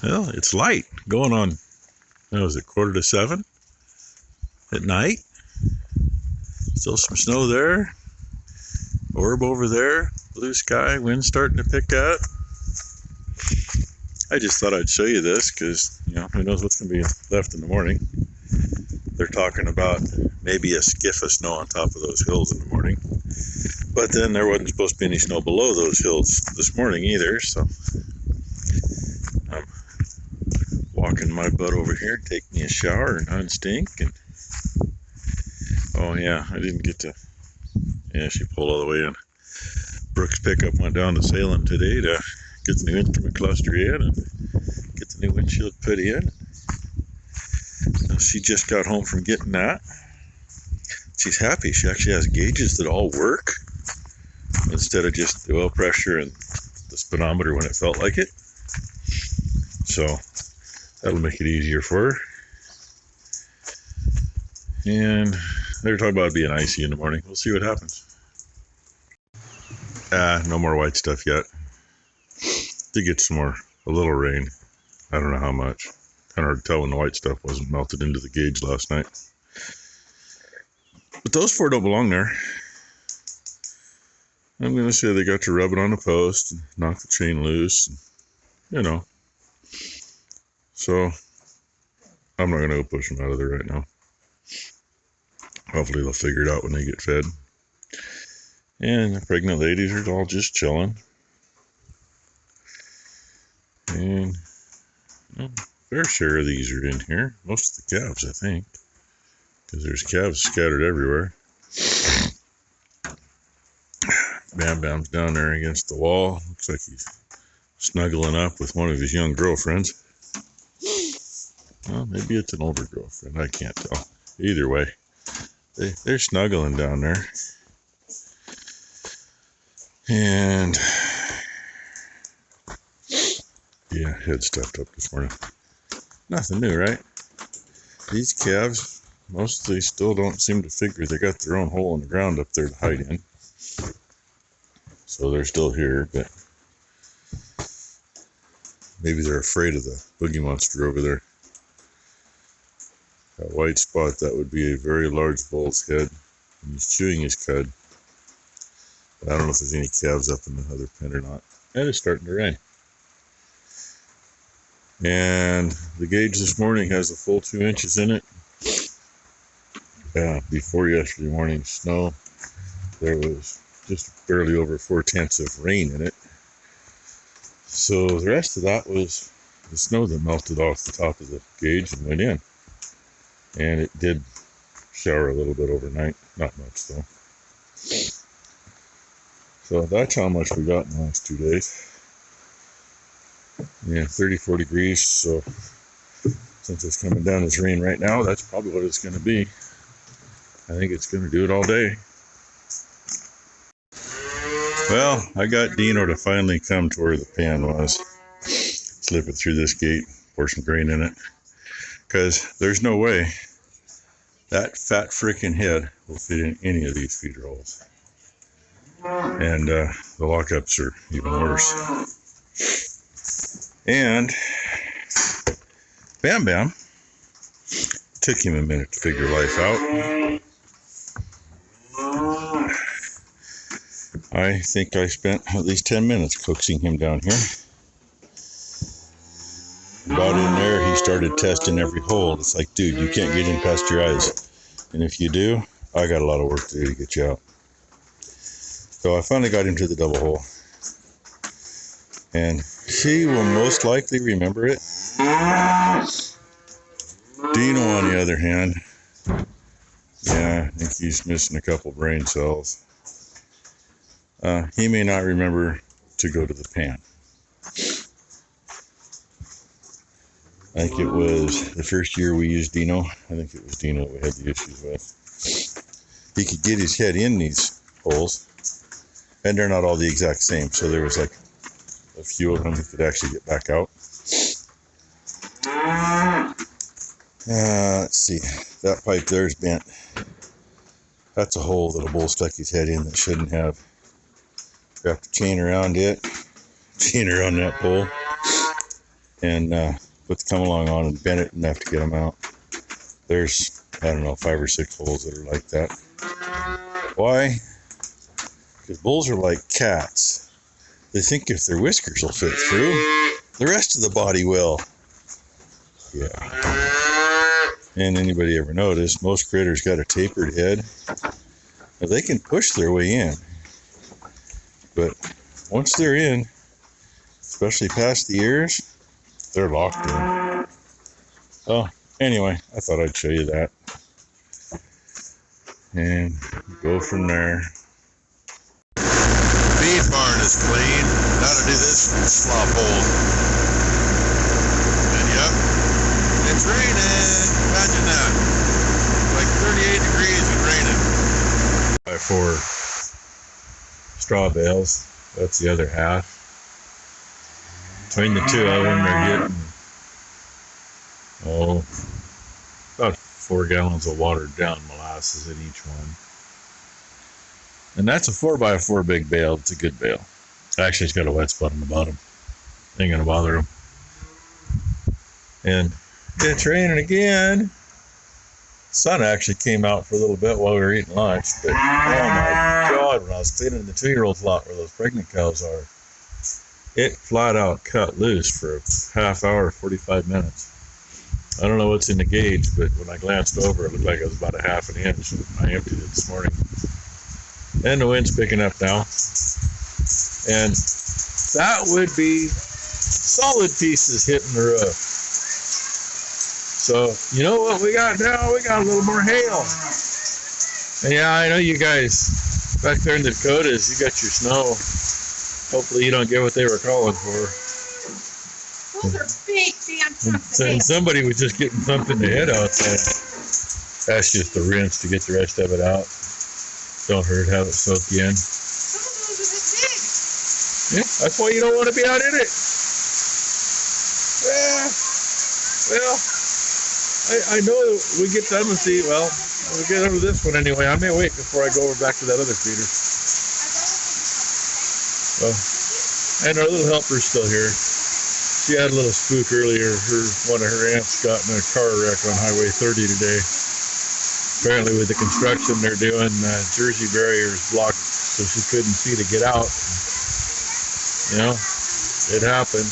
Well, it's light going on, what was it, 6:45 at night. Still some snow there. Orb over there. Blue sky. Wind starting to pick up. I just thought I'd show you this because, who knows what's going to be left in the morning. They're talking about maybe a skiff of snow on top of those hills in the morning. But then there wasn't supposed to be any snow below those hills this morning either. So I'm walking my butt over here, take me a shower and unstink. And oh yeah, I didn't get to. Yeah, she pulled all the way in. Brooks pickup went down to Salem today to get the new instrument cluster in and get the new windshield put in. She just got home from getting that. She's happy. She actually has gauges that all work instead of just the oil pressure and the speedometer when it felt like it. So that'll make it easier for her. And they were talking about it being icy in the morning. We'll see what happens. No more white stuff yet. Did get a little rain. I don't know how much. Kind of hard to tell when the white stuff wasn't melted into the gauge last night. But those four don't belong there. I'm going to say they got to rub it on the post and knock the chain loose. And, So I'm not going to go push them out of there right now. Hopefully they'll figure it out when they get fed. And the pregnant ladies are all just chilling. And fair share of these are in here. Most of the calves, I think. Because there's calves scattered everywhere. Bam Bam's down there against the wall. Looks like he's snuggling up with one of his young girlfriends. Well, maybe it's an older girlfriend. I can't tell. Either way, they're snuggling down there. And yeah, head stuffed up this morning. Nothing new, right? These calves, mostly still don't seem to figure they got their own hole in the ground up there to hide in. So they're still here, but maybe they're afraid of the boogie monster over there. That white spot, that would be a very large bull's head. And he's chewing his cud. But I don't know if there's any calves up in the other pen or not. And it's starting to rain. And the gauge this morning has a full 2 inches in it. Before yesterday morning's snow, there was just barely over 4/10 of rain in it. So the rest of that was the snow that melted off the top of the gauge and went in. And it did shower a little bit overnight. Not much though. So that's how much we got in the last 2 days. Yeah, 34 degrees. So since it's coming down as rain right now, that's probably what it's going to be. I think it's going to do it all day. Well, I got Dino to finally come to where the pan was. Slip it through this gate, pour some grain in it. Because there's no way that fat freaking head will fit in any of these feeder holes. And the lockups are even worse. And Bam Bam took him a minute to figure life out. I think I spent at least 10 minutes coaxing him down here. Got in there, he started testing every hole. It's like, dude, you can't get in past your eyes. And if you do, I got a lot of work to do to get you out. So I finally got him to the double hole. And he will most likely remember it. Dino, on the other hand, yeah, I think he's missing a couple brain cells. He may not remember to go to the pan. I think it was the first year we used Dino. I think it was Dino we had the issues with. He could get his head in these holes, and they're not all the exact same. So there was like a few of them he could actually get back out. Let's see. That pipe there is bent. That's a hole that a bull stuck his head in that shouldn't have. Wrap the chain around it. Chain around that pole. and put the come along on and bend it enough to get them out. There's, I don't know, 5 or 6 holes that are like that. Why? Because bulls are like cats. They think if their whiskers will fit through, the rest of the body will. Yeah. And anybody ever notice, most critters got a tapered head. Now, they can push their way in. But once they're in, especially past the ears, they're locked in. Oh, anyway, I thought I'd show you that. And go from there. Feed barn is clean. Now to do this slop hole. And yep, it's raining. Imagine that. Like 38 degrees and raining. By 4 straw bales. That's the other half. Between the two of them, they're getting about 4 gallons of watered down molasses in each one. And that's a 4x4 big bale. It's a good bale. Actually, it's got a wet spot on the bottom. Ain't gonna bother them. And it's raining again. Sun actually came out for a little bit while we were eating lunch. But oh my God, when I was cleaning the 2-year-old lot where those pregnant cows are, it flat out cut loose for a half hour, 45 minutes. I don't know what's in the gauge, but when I glanced over, it looked like it was about a half an inch. I emptied it this morning. And the wind's picking up now. And that would be solid pieces hitting the roof. So, you know what we got now? We got a little more hail. And yeah, I know you guys back there in the Dakotas, you got your snow. Hopefully you don't get what they were calling for. Those are big damn chunks of hail. And somebody was just getting something to hit outside. That's just the rinse to get the rest of it out. Don't hurt, have it soak in. Some of those are this big. Yeah, that's why you don't want to be out in it. Yeah, well, I know we get done with the, well, we'll get over this one anyway. I may wait before I go over back to that other feeder. So, and our little helper's still here. She had a little spook earlier. One of her aunts got in a car wreck on Highway 30 today. Apparently with the construction they're doing, Jersey barriers blocked so she couldn't see to get out. You know, it happens.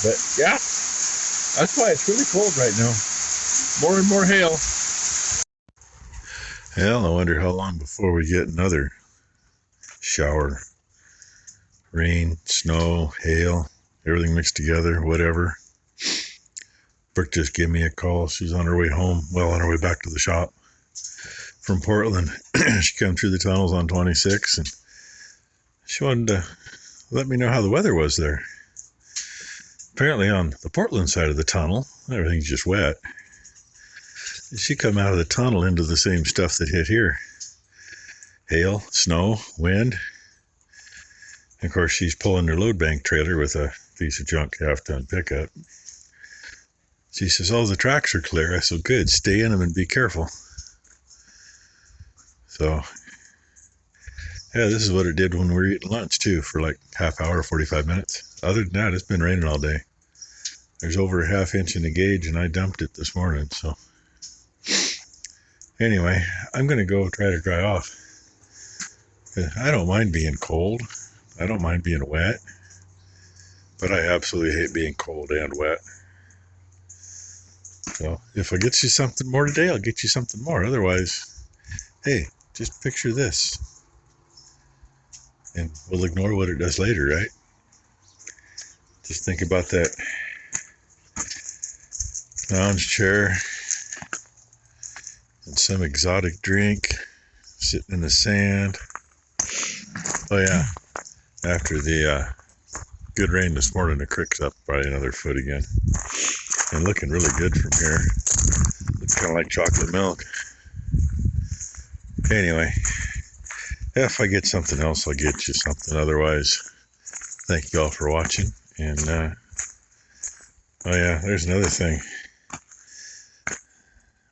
But yeah, that's why it's really cold right now. More and more hail. Hell, I wonder how long before we get another shower. Rain, snow, hail, everything mixed together, whatever. Brooke just gave me a call. She's on her way home, well, on her way back to the shop from Portland. She came through the tunnels on 26, and she wanted to let me know how the weather was there. Apparently on the Portland side of the tunnel, everything's just wet. She come out of the tunnel into the same stuff that hit here. Hail, snow, wind. And of course, she's pulling her load bank trailer with a piece of junk half-ton pickup. She says, oh, the tracks are clear. I said, good, stay in them and be careful. So, yeah, this is what it did when we were eating lunch, too, for like half hour, 45 minutes. Other than that, it's been raining all day. There's over a ½ inch in the gauge, and I dumped it this morning, so. Anyway, I'm going to go try to dry off. I don't mind being cold. I don't mind being wet. But I absolutely hate being cold and wet. So if I get you something more today, I'll get you something more. Otherwise, hey, just picture this. And we'll ignore what it does later, right? Just think about that lounge chair and some exotic drink sitting in the sand. Oh yeah, after the good rain this morning, the creek's up probably another foot again. And looking really good from here. It's kind of like chocolate milk. Anyway, if I get something else, I'll get you something. Otherwise, thank you all for watching. And, oh yeah, there's another thing.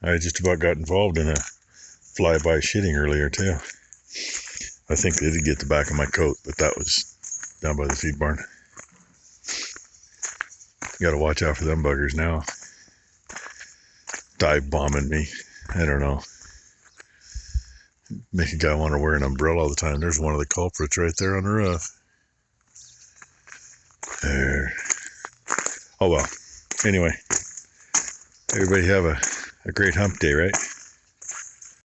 I just about got involved in a flyby shitting earlier, too. I think they did get the back of my coat, but that was down by the feed barn. You gotta watch out for them buggers now. Dive bombing me. I don't know. Make a guy want to wear an umbrella all the time. There's one of the culprits right there on the roof. There. Oh well. Anyway, everybody have a great hump day, right?